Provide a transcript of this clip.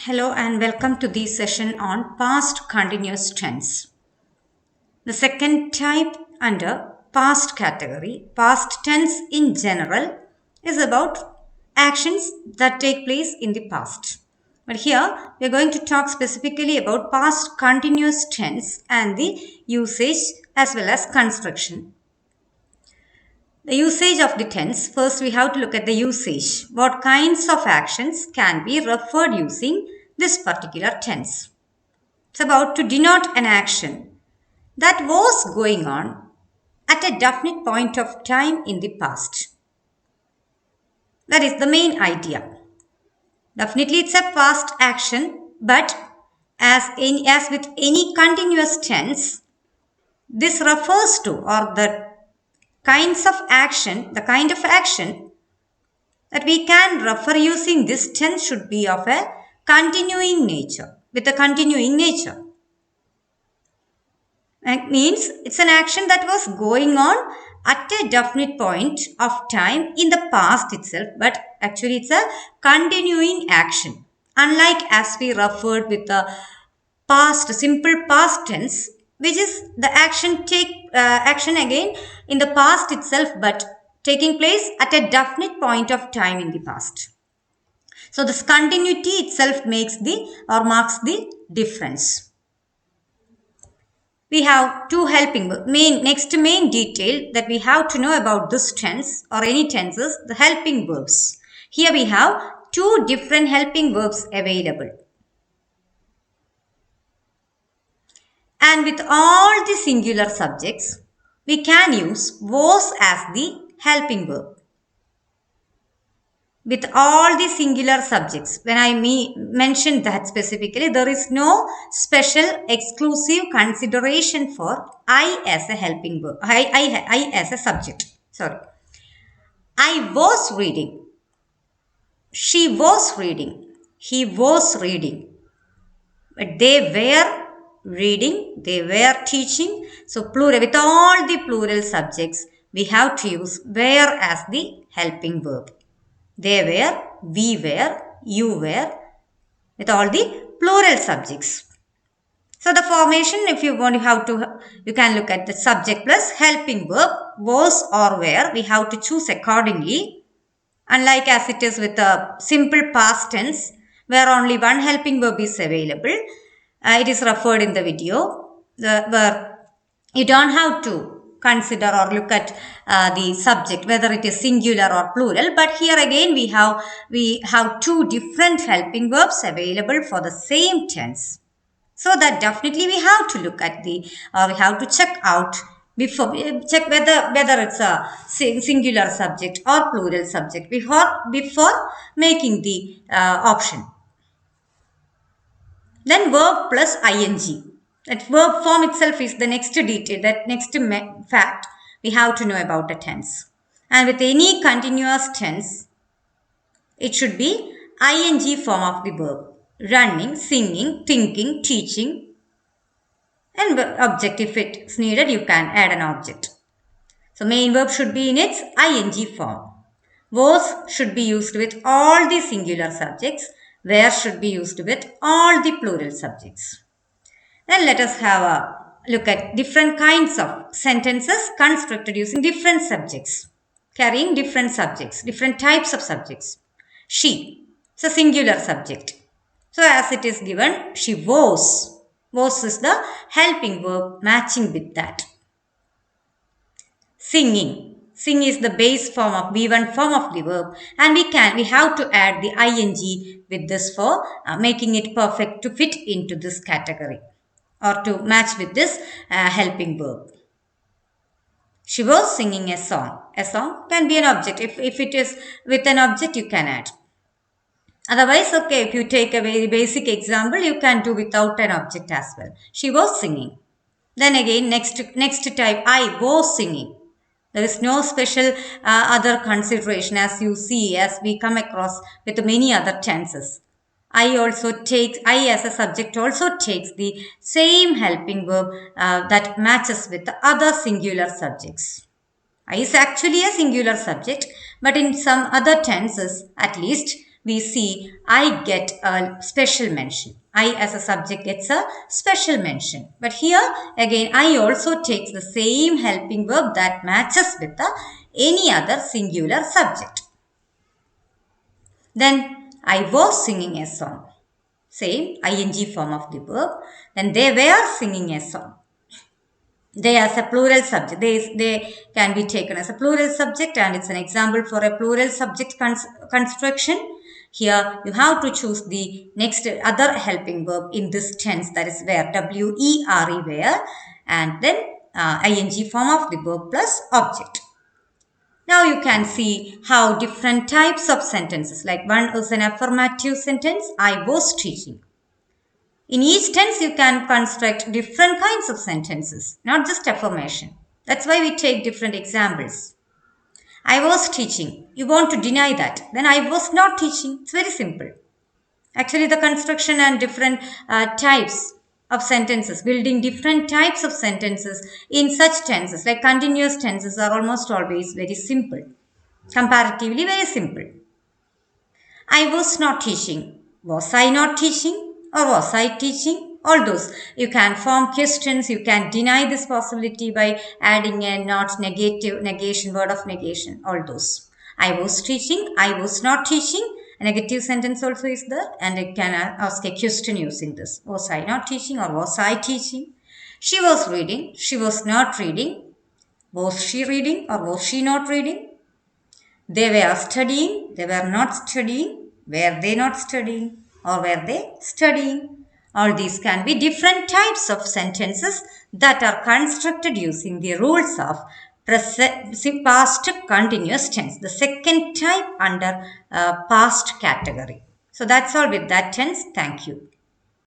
Hello and welcome to this session on past continuous tense. The second type under past category, past tense in general, is about actions that take place in the past. But here we are going to talk specifically about past continuous tense and the usage as well as construction. The usage of the tense. First, we have to look at the usage. What kinds of actions can be referred using this particular tense? It's about to denote an action that was going on at a definite point of time in the past. That is the main idea. Definitely, it's a past action, but as with any continuous tense, this refers to or the the kind of action that we can refer using this tense should be of a continuing nature, with a continuing nature. It means it's an action that was going on at a definite point of time in the past itself, but actually it's a continuing action. Unlike as we referred with the past, simple past tense, which is the action again in the past itself, but taking place at a definite point of time in the past. So this continuity itself marks the difference. We have two helping next main detail that we have to know about this tense or any tenses, the helping verbs. Here we have two different helping verbs available. And with all the singular subjects, we can use was as the helping verb. With all the singular subjects, when I mention that specifically, there is no special exclusive consideration for I as a helping verb, I as a subject. Sorry. I was reading. She was reading. He was reading. But they were reading, they were teaching. So plural, with all the plural subjects, we have to use were as the helping verb. They were, we were, you were, with all the plural subjects. So the formation, if you want, you can look at the subject plus helping verb, was or were. We have to choose accordingly. Unlike as it is with a simple past tense, where only one helping verb is available. It is referred in the video, where you don't have to consider or look at the subject whether it is singular or plural, but here again we have two different helping verbs available for the same tense, so that definitely we have to look at we have to check out before check whether it's a singular subject or plural subject before making the option. Then verb plus ing. That verb form itself is the next detail, that next fact we have to know about the tense. And with any continuous tense, it should be ing form of the verb. Running, singing, thinking, teaching. And object, if it's needed, you can add an object. So main verb should be in its ing form. Was should be used with all the singular subjects. Where should be used with all the plural subjects. Then let us have a look at different kinds of sentences constructed using different subjects, carrying different subjects, different types of subjects. She, it's a singular subject. So as it is given, she was. Was is the helping verb matching with that. Singing. Sing is the base form of V1 form of the verb, and we have to add the ing with this for making it perfect to fit into this category or to match with this helping verb. She was singing a song. A song can be an object. If it is with an object, you can add. Otherwise, okay, if you take a very basic example, you can do without an object as well. She was singing. Then again, next type, I was singing. There is no special other consideration as you see, as we come across with many other tenses. I as a subject also takes the same helping verb that matches with the other singular subjects. I is actually a singular subject, but in some other tenses, at least, we see I get a special mention. I as a subject gets a special mention. But here again, I also takes the same helping verb that matches with any other singular subject. Then I was singing a song. Same ing form of the verb. Then they were singing a song. They as a plural subject. They can be taken as a plural subject, and it's an example for a plural subject construction. Here you have to choose the next other helping verb in this tense, that is where, W-E-R-E, where, and then ing form of the verb plus object. Now you can see how different types of sentences, like one is an affirmative sentence, I was teaching. In each tense, you can construct different kinds of sentences, not just affirmation. That's why we take different examples. I was teaching. You want to deny that. Then I was not teaching. It's very simple. Actually, the construction and different types of sentences, building different types of sentences in such tenses, like continuous tenses, are almost always very simple. Comparatively, very simple. I was not teaching. Was I not teaching? Or was I teaching? All those. You can form questions. You can deny this possibility by adding a not negative negation, word of negation. All those. I was teaching. I was not teaching. A negative sentence also is there. And you can ask a question using this. Was I not teaching or was I teaching? She was reading. She was not reading. Was she reading or was she not reading? They were studying, they were not studying, were they not studying, or were they studying? All these can be different types of sentences that are constructed using the rules of past continuous tense, the second type under past category. So that's all with that tense. Thank you.